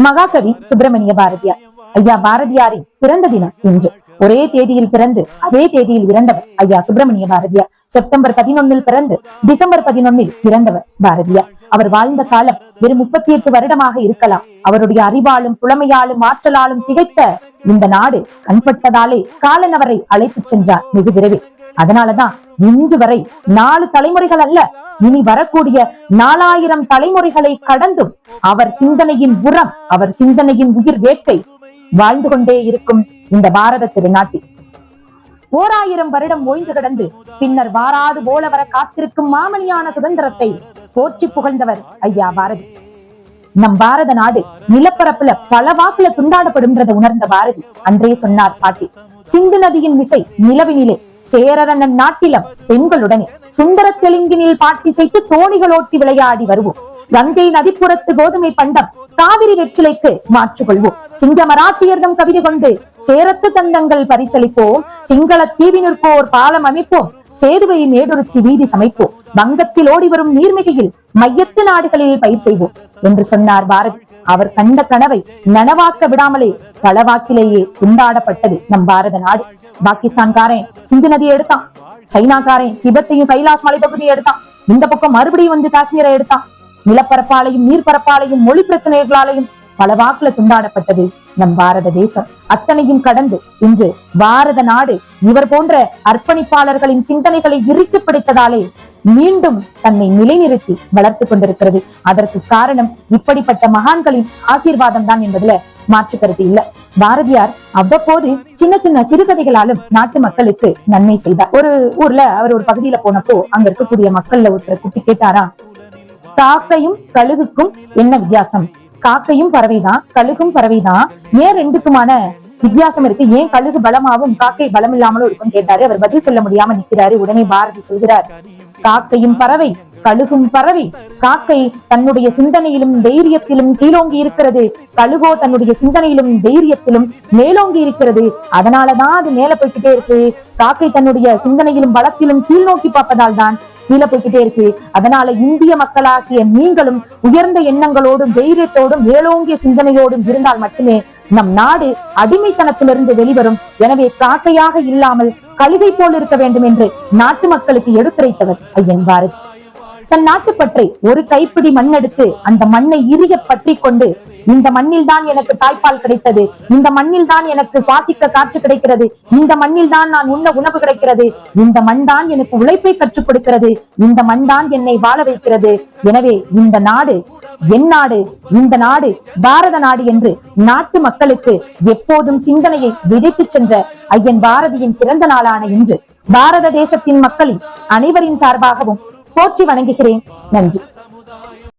மகாகவி சுப்பிரமணிய பாரதியார். ஐயா பாரதியாரின் பிறந்த தினம் இன்று. ஒரே தேதியில் பிறந்து அதே தேதியில் இறந்தவர் ஐயா சுப்பிரமணிய பாரதியார். செப்டம்பர் 11 பிறந்து டிசம்பர் 11 இறந்தவர் பாரதியார். அவர் வாழ்ந்த காலம் வெறும் 38 வருடமாக இருக்கலாம். அவருடைய அறிவாலும் புலமையாலும் ஆற்றலாலும் திகைத்த இந்த நாடு கண்பட்டதாலே காலன் அவரை அழைத்து சென்றார் வெகு விரைவில். அதனாலதான் இன்று வரை 4 தலைமுறைகள் அல்ல, இனி வரக்கூடிய 4000 தலைமுறைகளை கடந்தும் அவர் சிந்தனையின் உரம், அவர் சிந்தனையின் உயிர் வேட்கை வாழ்ந்து கொண்டே இருக்கும் இந்த பாரத திருநாட்டில் 1000 வருடம் ஓய்ந்து கிடந்து பின்னர் வாராது போல வர காத்திருக்கும் மாமணியான சுதந்திரத்தை போற்றி புகழ்ந்தவர் ஐயா பாரதி. நம் பாரத நாடு நிலப்பரப்புல பல வாக்குல துண்டாடப்படும்ன்றதை உணர்ந்த பாரதி அன்றே சொன்னார் பாட்டி, சிந்து நதியின் விசை நிலவினிலே சேரரன் நாட்டிலம் பெண்களுடனே சுந்தர தெலுங்கினில் பாட்டி செய்து தோணிகளோட்டி விளையாடி வருவோம். கங்கை நதிப்புறத்து கோதுமை பண்டம் காவிரி வெற்றிலைக்கு மாற்றிக்கொள்வோம். சிங்க மராட்டியர்தம் கவிதை கொண்டு சேரத்து தந்தங்கள் பரிசளிப்போம். சிங்கள தீவினிற்கோர் பாலம் அமைப்போம். சேதுவை மேடொருத்தி வீதி சமைப்போம். வங்கத்தில் ஓடி வரும் நீர்மிகையில் மையத்து நாடுகளில் பயிர் செய்வோம் என்று சொன்னார் பாரதி. அவர் கண்ட கனவை நனவாக்க விடாமலே பலவாக்கிலேயே துண்டாடப்பட்டது நம் பாரத நாடு. பாகிஸ்தான்காரன் சிந்து நதியை எடுத்தான், சைனாக்காரன் திபெத்தையும் கைலாஷ் மலைப்பகுதியை எடுத்தான், இந்த பக்கம் மறுபடியும் வந்து காஷ்மீரை எடுத்தான். நிலப்பரப்பாலையும் நீர்பரப்பாலையும் மொழி பிரச்சனைகளாலையும் பல வாக்குல துண்டாடப்பட்டது நம் பாரத தேசம். அத்தனையும் கடந்து இன்று பாரத நாடு இவர் போன்ற அர்ப்பணிப்பாளர்களின் சிந்தனைகளை இறுக்கி பிடித்ததாலே மீண்டும் தன்னை நிலைநிறுத்தி வளர்த்து கொண்டிருக்கிறது. அதற்கு காரணம் இப்படிப்பட்ட மகான்களின் ஆசீர்வாதம் தான் என்பதுல மாற்று கருத்து இல்ல. பாரதியார் அவ்வப்போது சின்ன சின்ன சிறுகதைகளாலும் நாட்டு மக்களுக்கு நன்மை செய்தார். ஒரு ஊர்ல அவர் ஒரு பகுதியில போனப்போ அங்க இருக்கக்கூடிய மக்கள்ல ஒருத்தர் குட்டி கேட்டாரா, காக்கையும் கழுகுக்கும் என்ன வித்தியாசம்? காக்கையும் பறவைதான், கழுகும் பறவைதான், ஏன் ரெண்டுக்குமான வித்தியாசம் இருக்கு? ஏன் கழுகு பலமாவும் காக்கை பலம் இல்லாமலும் இருக்கும் கேட்டாரு. அவர் பதில் சொல்ல முடியாம நிற்கிறாரு. உடனே பாரதி சொல்கிறார், காக்கையும் பறவை கழுகும் பறவை. காக்கை தன்னுடைய சிந்தனையிலும் தைரியத்திலும் கீழோங்கி இருக்கிறது, கழுகோ தன்னுடைய சிந்தனையிலும் தைரியத்திலும் மேலோங்கி இருக்கிறது. அதனாலதான் அது மேல போய்கிட்டே இருக்கு. காக்கை தன்னுடைய சிந்தனையிலும் பலத்திலும் கீழ் நோக்கி பார்ப்பதால் தான் கீழே போய்கிட்டே இருக்கு. அதனால இந்திய மக்களாகிய நீங்களும் உயர்ந்த எண்ணங்களோடும் தைரியத்தோடும் மேலோங்கிய சிந்தனையோடும் இருந்தால் மட்டுமே நம் நாடு அடிமைத்தனத்திலிருந்து வெளிவரும். எனவே காக்கையாக இல்லாமல் கழுகை போல் இருக்க வேண்டும் என்று நாட்டு மக்களுக்கு எடுத்துரைத்தவர் ஐயன் பாரதி. தன் நாட்டுப்பற்றை ஒரு கைப்பிடி மண் எடுத்து அந்த மண்ணை இறுக பற்றி கொண்டு, இந்த மண்ணில் தான் எனக்கு தாய்ப்பால் கிடைத்தது, இந்த மண்ணில் தான் எனக்கு சுவாசிக்க காற்று கிடைக்கிறது, இந்த மண்ணில் தான் நான் உண்ண உணவு கிடைக்கிறது, இந்த மண் தான் எனக்கு உழைப்பை கற்றுக் கொடுக்கிறது, இந்த மண் தான் என்னை வாழ வைக்கிறது. எனவே இந்த நாடு என் நாடு, இந்த நாடு பாரத நாடு என்று நாட்டு மக்களுக்கு எப்போதும் சிந்தனையை விதைத்து சென்ற ஐயன் பாரதியின் பிறந்த நாளான இன்று பாரத தேசத்தின் மக்களின் அனைவரின் சார்பாகவும் போற்றி வணங்குகிறேன். நன்றி.